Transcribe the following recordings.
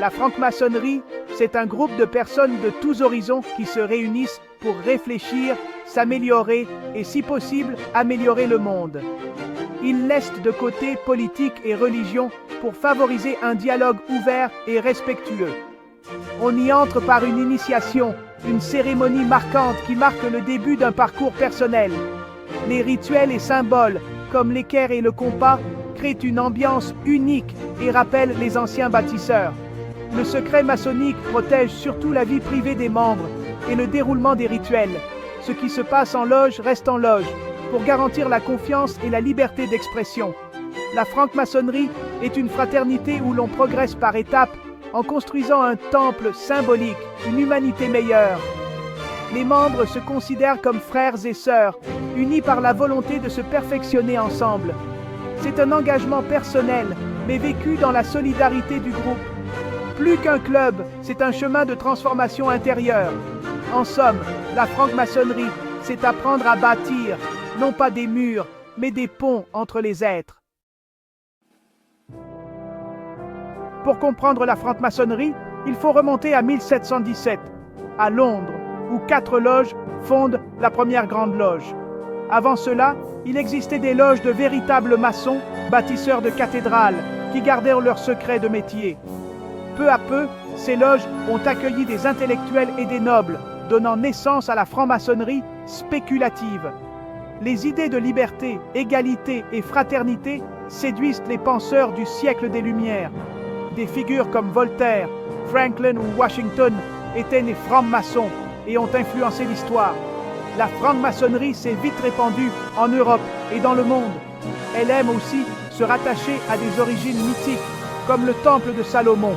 La franc-maçonnerie, c'est un groupe de personnes de tous horizons qui se réunissent pour réfléchir, s'améliorer et, si possible, améliorer le monde. Ils laissent de côté politique et religion pour favoriser un dialogue ouvert et respectueux. On y entre par une initiation, une cérémonie marquante qui marque le début d'un parcours personnel. Les rituels et symboles, comme l'équerre et le compas, créent une ambiance unique et rappellent les anciens bâtisseurs. Le secret maçonnique protège surtout la vie privée des membres et le déroulement des rituels. Ce qui se passe en loge reste en loge, pour garantir la confiance et la liberté d'expression. La franc-maçonnerie est une fraternité où l'on progresse par étapes en construisant un temple symbolique, une humanité meilleure. Les membres se considèrent comme frères et sœurs, unis par la volonté de se perfectionner ensemble. C'est un engagement personnel, mais vécu dans la solidarité du groupe. Plus qu'un club, c'est un chemin de transformation intérieure. En somme, la franc-maçonnerie, c'est apprendre à bâtir, non pas des murs, mais des ponts entre les êtres. Pour comprendre la franc-maçonnerie, il faut remonter à 1717, à Londres, où 4 loges fondent la première grande loge. Avant cela, il existait des loges de véritables maçons, bâtisseurs de cathédrales, qui gardèrent leurs secrets de métier. Peu à peu, ces loges ont accueilli des intellectuels et des nobles, donnant naissance à la franc-maçonnerie spéculative. Les idées de liberté, égalité et fraternité séduisent les penseurs du siècle des Lumières. Des figures comme Voltaire, Franklin ou Washington étaient des francs-maçons et ont influencé l'histoire. La franc-maçonnerie s'est vite répandue en Europe et dans le monde. Elle aime aussi se rattacher à des origines mythiques, comme le temple de Salomon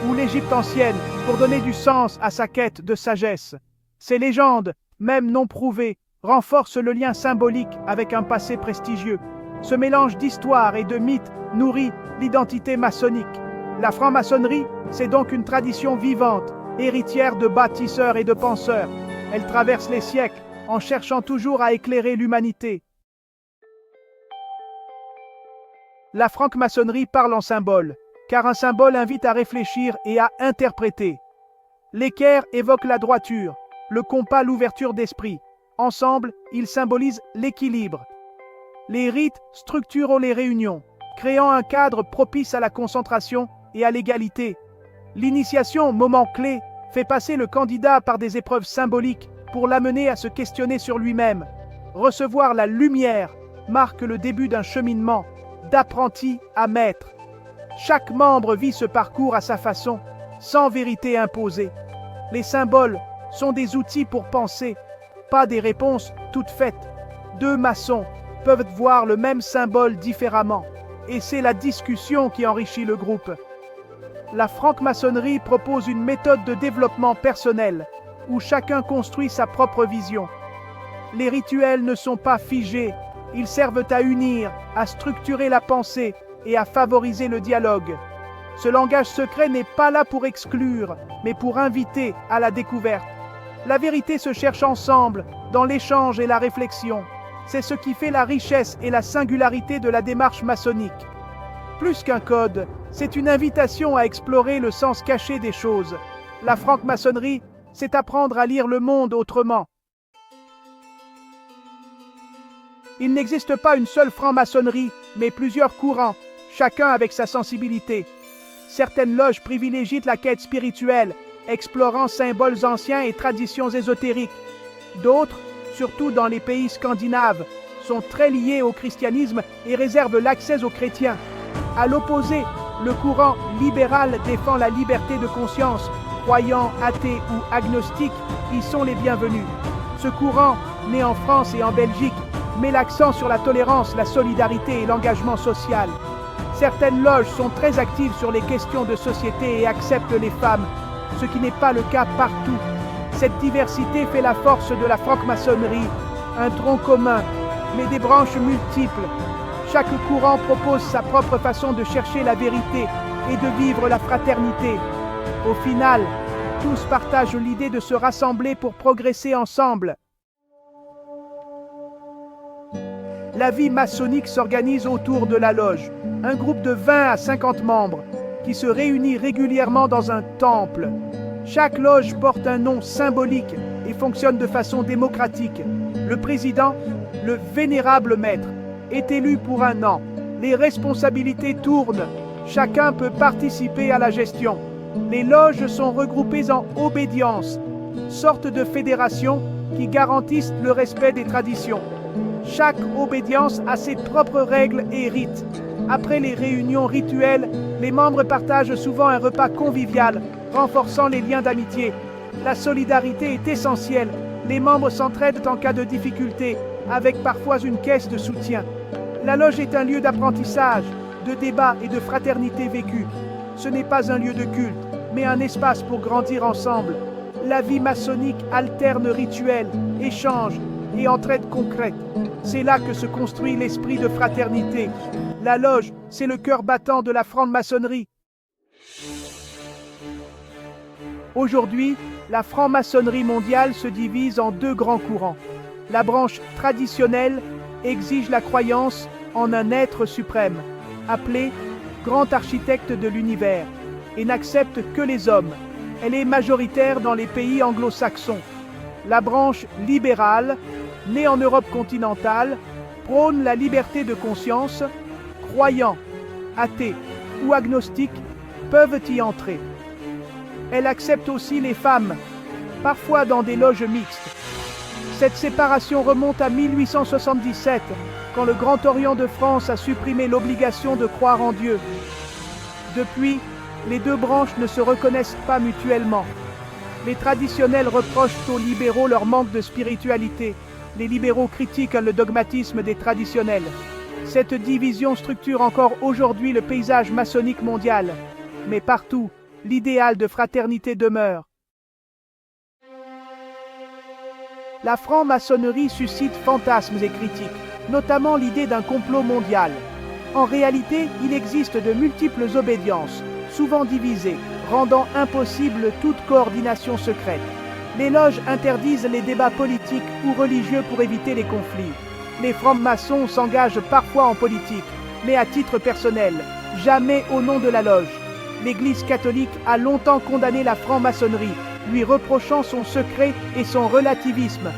ou l'Égypte ancienne, pour donner du sens à sa quête de sagesse. Ces légendes, même non prouvées, renforcent le lien symbolique avec un passé prestigieux. Ce mélange d'histoire et de mythes nourrit l'identité maçonnique. La franc-maçonnerie, c'est donc une tradition vivante, héritière de bâtisseurs et de penseurs. Elle traverse les siècles en cherchant toujours à éclairer l'humanité. La franc-maçonnerie parle en symbole, car un symbole invite à réfléchir et à interpréter. L'équerre évoque la droiture, le compas l'ouverture d'esprit. Ensemble, ils symbolisent l'équilibre. Les rites structurent les réunions, créant un cadre propice à la concentration et à l'égalité. L'initiation, moment clé, fait passer le candidat par des épreuves symboliques pour l'amener à se questionner sur lui-même. Recevoir la lumière marque le début d'un cheminement, d'apprenti à maître. Chaque membre vit ce parcours à sa façon, sans vérité imposée. Les symboles sont des outils pour penser, pas des réponses toutes faites. 2 maçons peuvent voir le même symbole différemment, et c'est la discussion qui enrichit le groupe. La franc-maçonnerie propose une méthode de développement personnel, où chacun construit sa propre vision. Les rituels ne sont pas figés, ils servent à unir, à structurer la pensée et à favoriser le dialogue. Ce langage secret n'est pas là pour exclure, mais pour inviter à la découverte. La vérité se cherche ensemble, dans l'échange et la réflexion. C'est ce qui fait la richesse et la singularité de la démarche maçonnique. Plus qu'un code, c'est une invitation à explorer le sens caché des choses. La franc-maçonnerie, c'est apprendre à lire le monde autrement. Il n'existe pas une seule franc-maçonnerie, mais plusieurs courants, chacun avec sa sensibilité. Certaines loges privilégient la quête spirituelle, explorant symboles anciens et traditions ésotériques. D'autres, surtout dans les pays scandinaves, sont très liés au christianisme et réservent l'accès aux chrétiens. À l'opposé, le courant libéral défend la liberté de conscience. Croyants, athées ou agnostiques y sont les bienvenus. Ce courant, né en France et en Belgique, met l'accent sur la tolérance, la solidarité et l'engagement social. Certaines loges sont très actives sur les questions de société et acceptent les femmes, ce qui n'est pas le cas partout. Cette diversité fait la force de la franc-maçonnerie, un tronc commun, mais des branches multiples. Chaque courant propose sa propre façon de chercher la vérité et de vivre la fraternité. Au final, tous partagent l'idée de se rassembler pour progresser ensemble. La vie maçonnique s'organise autour de la loge. Un groupe de 20 à 50 membres qui se réunit régulièrement dans un temple. Chaque loge porte un nom symbolique et fonctionne de façon démocratique. Le président, le vénérable maître, est élu pour un an. Les responsabilités tournent. Chacun peut participer à la gestion. Les loges sont regroupées en obédiences, sorte de fédération qui garantissent le respect des traditions. Chaque obédience a ses propres règles et rites. Après les réunions rituelles, les membres partagent souvent un repas convivial, renforçant les liens d'amitié. La solidarité est essentielle. Les membres s'entraident en cas de difficulté, avec parfois une caisse de soutien. La loge est un lieu d'apprentissage, de débat et de fraternité vécue. Ce n'est pas un lieu de culte, mais un espace pour grandir ensemble. La vie maçonnique alterne rituels, échanges et entraide concrète. C'est là que se construit l'esprit de fraternité. La loge, c'est le cœur battant de la franc-maçonnerie. Aujourd'hui, la franc-maçonnerie mondiale se divise en deux grands courants. La branche traditionnelle exige la croyance en un être suprême, appelé grand architecte de l'univers, et n'accepte que les hommes. Elle est majoritaire dans les pays anglo-saxons. La branche libérale, née en Europe continentale, prône la liberté de conscience. Croyants, athées ou agnostiques peuvent y entrer. Elle accepte aussi les femmes, parfois dans des loges mixtes. Cette séparation remonte à 1877, quand le Grand Orient de France a supprimé l'obligation de croire en Dieu. Depuis, les deux branches ne se reconnaissent pas mutuellement. Les traditionnels reprochent aux libéraux leur manque de spiritualité. Les libéraux critiquent le dogmatisme des traditionnels. Cette division structure encore aujourd'hui le paysage maçonnique mondial. Mais partout, l'idéal de fraternité demeure. La franc-maçonnerie suscite fantasmes et critiques, notamment l'idée d'un complot mondial. En réalité, il existe de multiples obédiences, souvent divisées, rendant impossible toute coordination secrète. Les loges interdisent les débats politiques ou religieux pour éviter les conflits. Les francs-maçons s'engagent parfois en politique, mais à titre personnel, jamais au nom de la loge. L'Église catholique a longtemps condamné la franc-maçonnerie, lui reprochant son secret et son relativisme.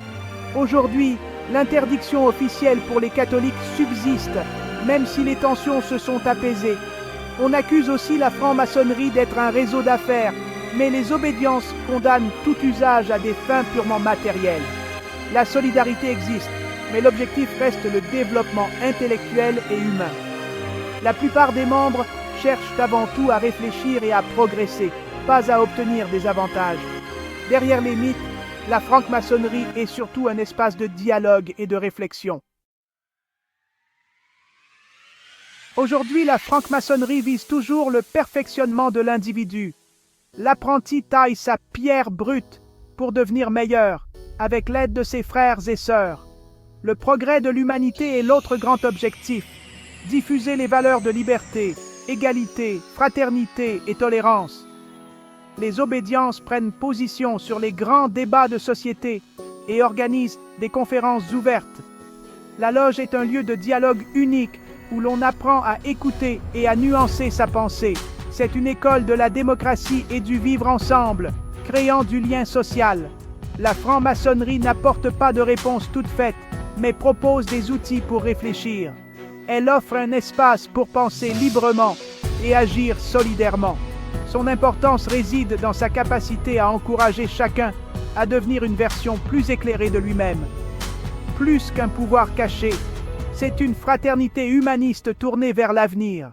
Aujourd'hui, l'interdiction officielle pour les catholiques subsiste, même si les tensions se sont apaisées. On accuse aussi la franc-maçonnerie d'être un réseau d'affaires, mais les obédiences condamnent tout usage à des fins purement matérielles. La solidarité existe, mais l'objectif reste le développement intellectuel et humain. La plupart des membres cherchent avant tout à réfléchir et à progresser, pas à obtenir des avantages. Derrière les mythes, la franc-maçonnerie est surtout un espace de dialogue et de réflexion. Aujourd'hui, la franc-maçonnerie vise toujours le perfectionnement de l'individu. L'apprenti taille sa pierre brute pour devenir meilleur, avec l'aide de ses frères et sœurs. Le progrès de l'humanité est l'autre grand objectif. Diffuser les valeurs de liberté, égalité, fraternité et tolérance. Les obédiences prennent position sur les grands débats de société et organisent des conférences ouvertes. La loge est un lieu de dialogue unique où l'on apprend à écouter et à nuancer sa pensée. C'est une école de la démocratie et du vivre ensemble, créant du lien social. La franc-maçonnerie n'apporte pas de réponse toute faite, mais propose des outils pour réfléchir. Elle offre un espace pour penser librement et agir solidairement. Son importance réside dans sa capacité à encourager chacun à devenir une version plus éclairée de lui-même. Plus qu'un pouvoir caché, c'est une fraternité humaniste tournée vers l'avenir.